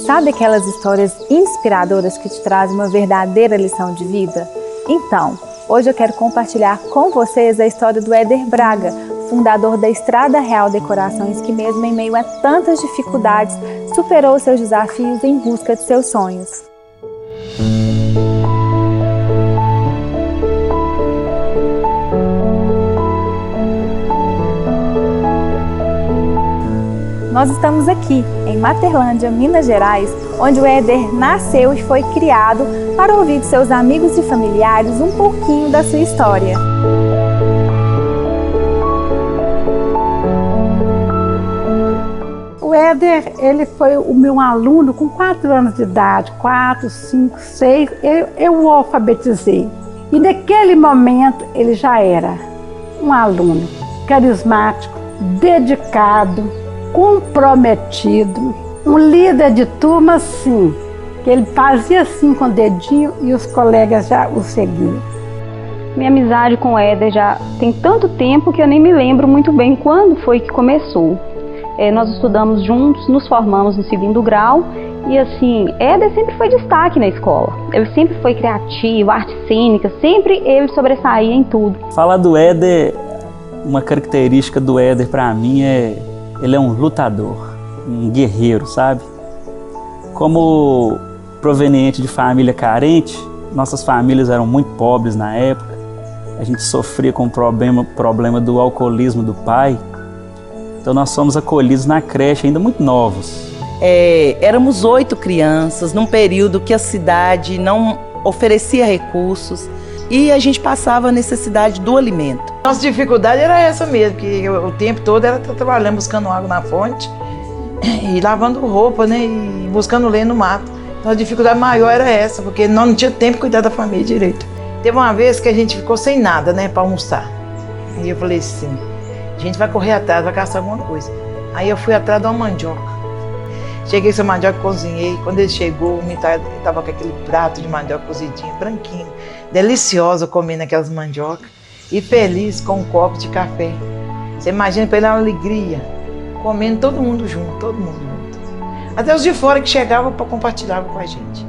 Sabe aquelas histórias inspiradoras que te trazem uma verdadeira lição de vida? Então, hoje eu quero compartilhar com vocês a história do Éder Braga, fundador da Estrada Real Decorações, que mesmo em meio a tantas dificuldades, superou seus desafios em busca de seus sonhos. Nós estamos aqui, em Materlândia, Minas Gerais, onde o Éder nasceu e foi criado para ouvir de seus amigos e familiares um pouquinho da sua história. O Éder, ele foi o meu aluno com 4 anos de idade, 4, 5, 6, eu o alfabetizei. E naquele momento ele já era um aluno carismático, dedicado, comprometido, um líder de turma, sim, que ele fazia assim com o dedinho e os colegas já o seguiam. Minha amizade com o Éder já tem tanto tempo que eu nem me lembro muito bem quando foi que começou. Nós estudamos juntos, nos formamos no 2º grau e assim, Éder sempre foi destaque na escola. Ele sempre foi criativo, arte cênica, sempre ele sobressaía em tudo. Falar do Éder, uma característica do Éder para mim ele é um lutador, um guerreiro, sabe? Como proveniente de família carente, nossas famílias eram muito pobres na época, a gente sofria com o problema do alcoolismo do pai, então nós fomos acolhidos na creche ainda muito novos. Éramos 8 crianças, num período que a cidade não oferecia recursos e a gente passava a necessidade do alimento. Nossa dificuldade era essa mesmo, que o tempo todo era trabalhando, buscando água na fonte e lavando roupa, né, e buscando lenha no mato. Então a dificuldade maior era essa, porque nós não tínhamos tempo de cuidar da família direito. Teve uma vez que a gente ficou sem nada, né, para almoçar. E eu falei assim, a gente vai correr atrás, vai caçar alguma coisa. Aí eu fui atrás de uma mandioca. Cheguei com essa mandioca, cozinhei. Quando ele chegou, estava com aquele prato de mandioca cozidinha, branquinho, deliciosa, comendo aquelas mandiocas. E feliz com um copo de café. Você imagina para ele uma alegria, comendo todo mundo junto, todo mundo junto. Até os de fora que chegavam para compartilhar com a gente.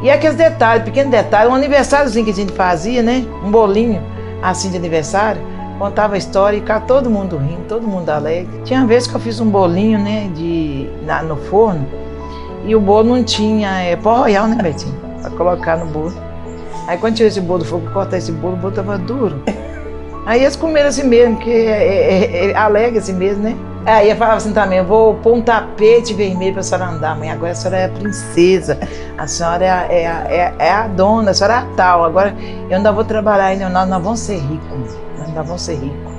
E aqueles detalhes, pequenos detalhes, um aniversáriozinho que a gente fazia, né? Um bolinho assim de aniversário, contava a história e ficava todo mundo rindo, todo mundo alegre. Tinha uma vez que eu fiz um bolinho, né, no forno, e o bolo não tinha pó royal, né, Betinho? Para colocar no bolo. Aí quando tirei esse bolo do fogo, cortar esse bolo, o bolo estava duro. Aí eles comeram assim mesmo, que é alegre assim mesmo, né? Aí eu falava assim também, eu vou pôr um tapete vermelho para a senhora andar, mãe, agora a senhora é a princesa, a senhora é a dona, a senhora é a tal, agora eu ainda vou trabalhar ainda, nós vamos ser ricos, nós ainda vamos ser ricos.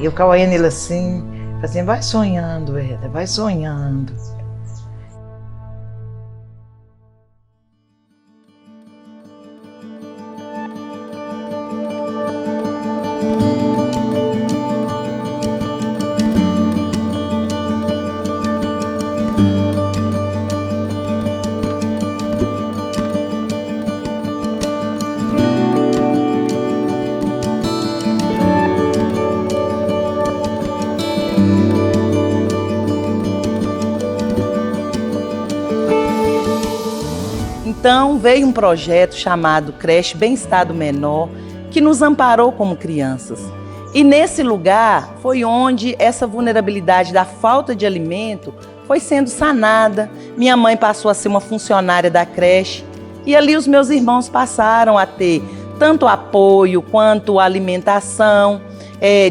E eu ficava olhando ele assim, assim, vai sonhando, Éder, vai sonhando. Então veio um projeto chamado Creche Bem-Estar do Menor, que nos amparou como crianças. E nesse lugar foi onde essa vulnerabilidade da falta de alimento foi sendo sanada. Minha mãe passou a ser uma funcionária da creche e ali os meus irmãos passaram a ter tanto apoio quanto alimentação,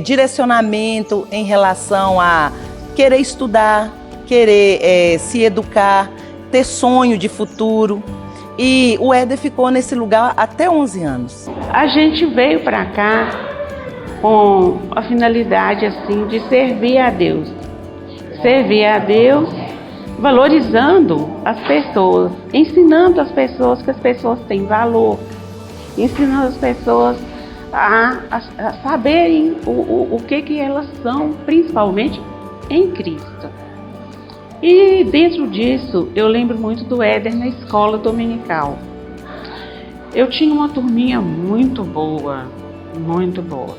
direcionamento em relação a querer estudar, querer se educar, ter sonho de futuro. E o Éder ficou nesse lugar até 11 anos. A gente veio para cá com a finalidade assim, de servir a Deus. Servir a Deus valorizando as pessoas, ensinando as pessoas que as pessoas têm valor, ensinando as pessoas a saberem o que elas são, principalmente em Cristo. E dentro disso, eu lembro muito do Éder na escola dominical. Eu tinha uma turminha muito boa, muito boa.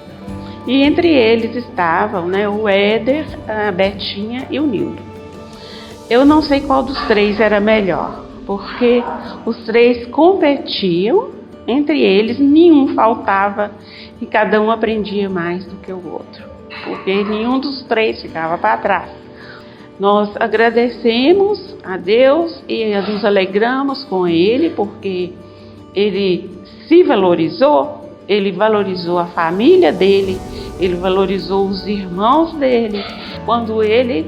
E entre eles estavam, né, o Éder, a Betinha e o Nildo. Eu não sei qual dos três era melhor, porque os três competiam entre eles, nenhum faltava e cada um aprendia mais do que o outro, porque nenhum dos três ficava para trás. Nós agradecemos a Deus e nos alegramos com ele, porque ele se valorizou, ele valorizou a família dele, ele valorizou os irmãos dele, quando ele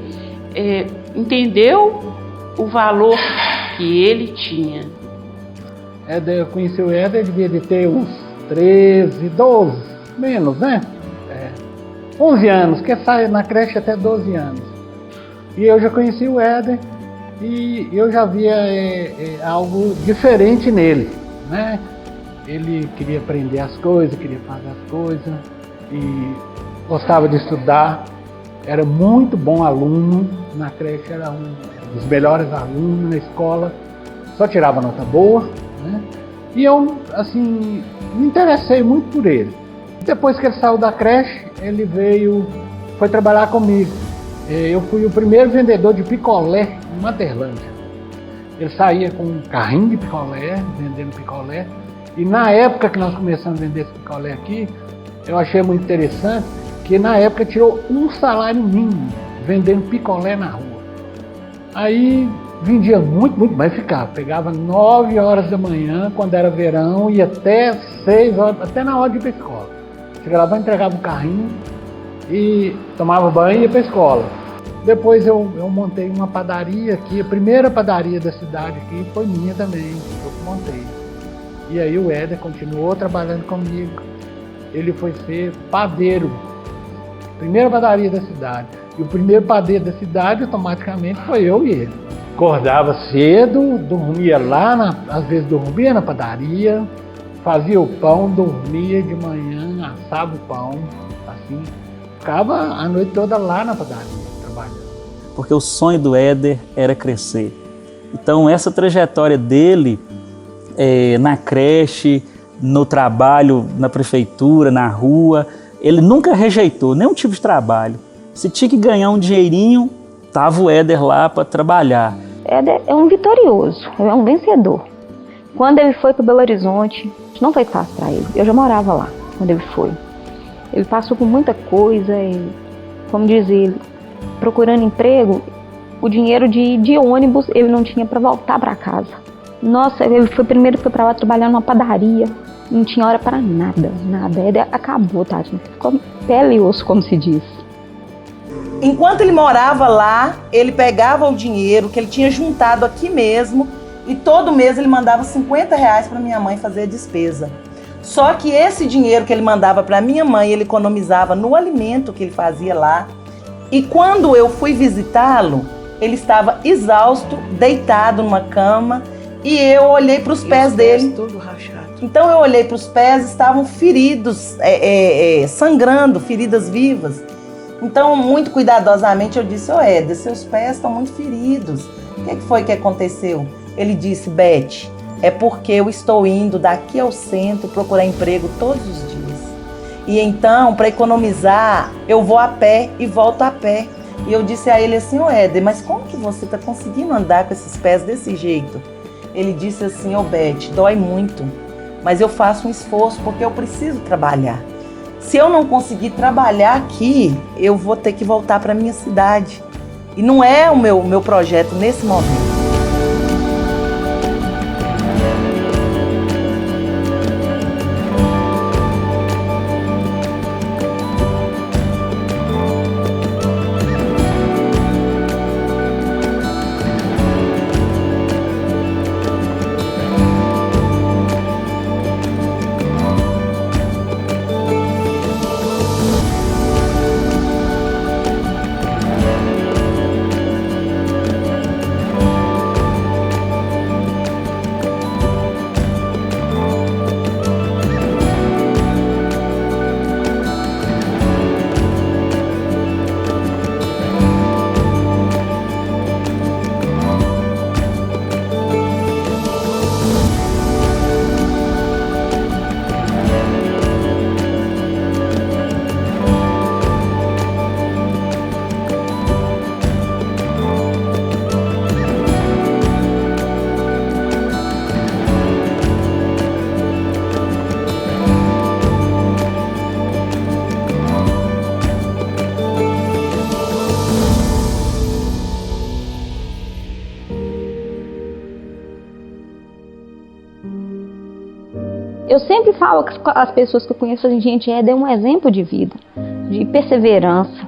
entendeu o valor que ele tinha. Eu conheci o Éder, devia de ter uns 13, 12, menos, né? 11 anos, que sai na creche até 12 anos. E eu já conheci o Éder e eu já via algo diferente nele, né? Ele queria aprender as coisas, queria fazer as coisas e gostava de estudar. Era muito bom aluno, na creche era um dos melhores alunos na escola, só tirava nota boa, né? E eu, assim, me interessei muito por ele. Depois que ele saiu da creche, ele foi trabalhar comigo. Eu fui o primeiro vendedor de picolé em Materlândia. Ele saía com um carrinho de picolé, vendendo picolé. E na época que nós começamos a vender esse picolé aqui, eu achei muito interessante que na época tirou um salário mínimo vendendo picolé na rua. Aí vendia muito, mas ficava. Pegava 9 horas da manhã, quando era verão, e até 6 horas, até na hora de ir para a escola. Chegava lá, entregava o carrinho e tomava banho e ia para a escola. Depois eu montei uma padaria aqui, a primeira padaria da cidade aqui foi minha também, eu que montei. E aí o Éder continuou trabalhando comigo. Ele foi ser padeiro, primeira padaria da cidade. E o primeiro padeiro da cidade, automaticamente, foi eu e ele. Acordava cedo, dormia lá, às vezes dormia na padaria, fazia o pão, dormia de manhã, assava o pão, assim. Ficava a noite toda lá na padaria, trabalhando. Porque o sonho do Éder era crescer. Então essa trajetória dele na creche, no trabalho, na prefeitura, na rua, ele nunca rejeitou nenhum tipo de trabalho. Se tinha que ganhar um dinheirinho, tava o Éder lá para trabalhar. Éder é um vitorioso, é um vencedor. Quando ele foi para Belo Horizonte, não foi fácil para ele. Eu já morava lá quando ele foi. Ele passou por muita coisa e, como diz ele, procurando emprego, o dinheiro de ônibus ele não tinha para voltar para casa. Nossa, ele foi para lá trabalhar numa padaria, não tinha hora para nada. Ele acabou, Tati, ficou pele e osso, como se diz. Enquanto ele morava lá, ele pegava o dinheiro que ele tinha juntado aqui mesmo e todo mês ele mandava R$50 para minha mãe fazer a despesa. Só que esse dinheiro que ele mandava para minha mãe, ele economizava no alimento que ele fazia lá. E quando eu fui visitá-lo, ele estava exausto, deitado numa cama, e eu olhei para os pés dele. Tudo rachado. Então eu olhei para os pés, estavam feridos, sangrando, feridas vivas. Então, muito cuidadosamente, eu disse: ô Éder, seus pés estão muito feridos. O que foi que aconteceu? Ele disse: Beth, é porque eu estou indo daqui ao centro procurar emprego todos os dias. E então, para economizar, eu vou a pé e volto a pé. E eu disse a ele assim: ô Éder, mas como que você está conseguindo andar com esses pés desse jeito? Ele disse assim: ô Beth, dói muito, mas eu faço um esforço porque eu preciso trabalhar. Se eu não conseguir trabalhar aqui, eu vou ter que voltar para minha cidade. E não é o meu projeto nesse momento. Eu sempre falo com as pessoas que eu conheço, assim, gente, Éder é um exemplo de vida, de perseverança,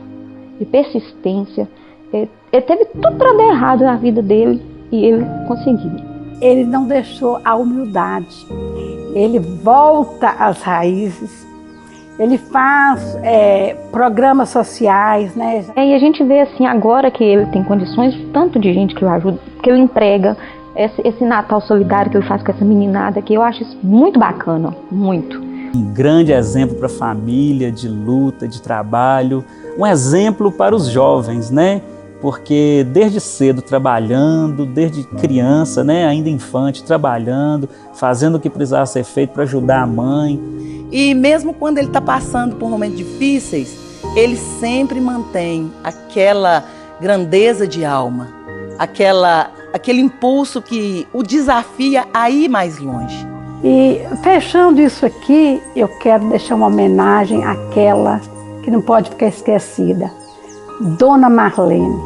de persistência. Ele teve tudo para dar errado na vida dele e ele conseguiu. Ele não deixou a humildade, ele volta às raízes, ele faz programas sociais, né? E a gente vê assim, agora que ele tem condições, tanto de gente que o ajuda, que ele entrega, esse Natal solidário que ele faz com essa meninada aqui, eu acho isso muito bacana, muito. Um grande exemplo para a família, de luta, de trabalho, um exemplo para os jovens, né? Porque desde cedo trabalhando, desde criança, né, ainda infante, trabalhando, fazendo o que precisava ser feito para ajudar a mãe. E mesmo quando ele está passando por momentos difíceis, ele sempre mantém aquela grandeza de alma, aquele impulso que o desafia a ir mais longe. E fechando isso aqui, eu quero deixar uma homenagem àquela que não pode ficar esquecida. Dona Marlene.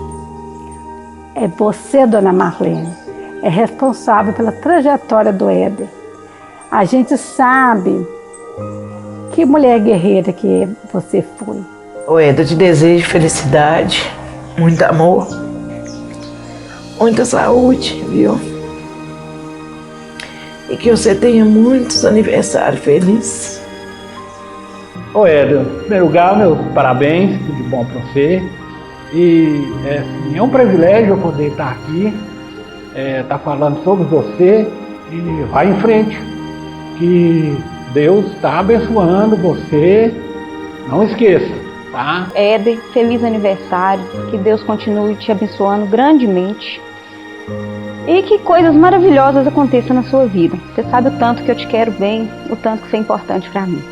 É você, Dona Marlene, é responsável pela trajetória do Éder. A gente sabe que mulher guerreira que você foi. Ô Éder, eu te desejo felicidade, muito amor, muita saúde, viu? E que você tenha muitos aniversários felizes. Ô Éder, em primeiro lugar, meus parabéns, tudo de bom para você. E é um privilégio eu poder estar aqui, estar falando sobre você, e vai em frente, que Deus está abençoando você, não esqueça, tá? Éder, feliz aniversário, que Deus continue te abençoando grandemente e que coisas maravilhosas aconteçam na sua vida. Você sabe o tanto que eu te quero bem, o tanto que você é importante para mim.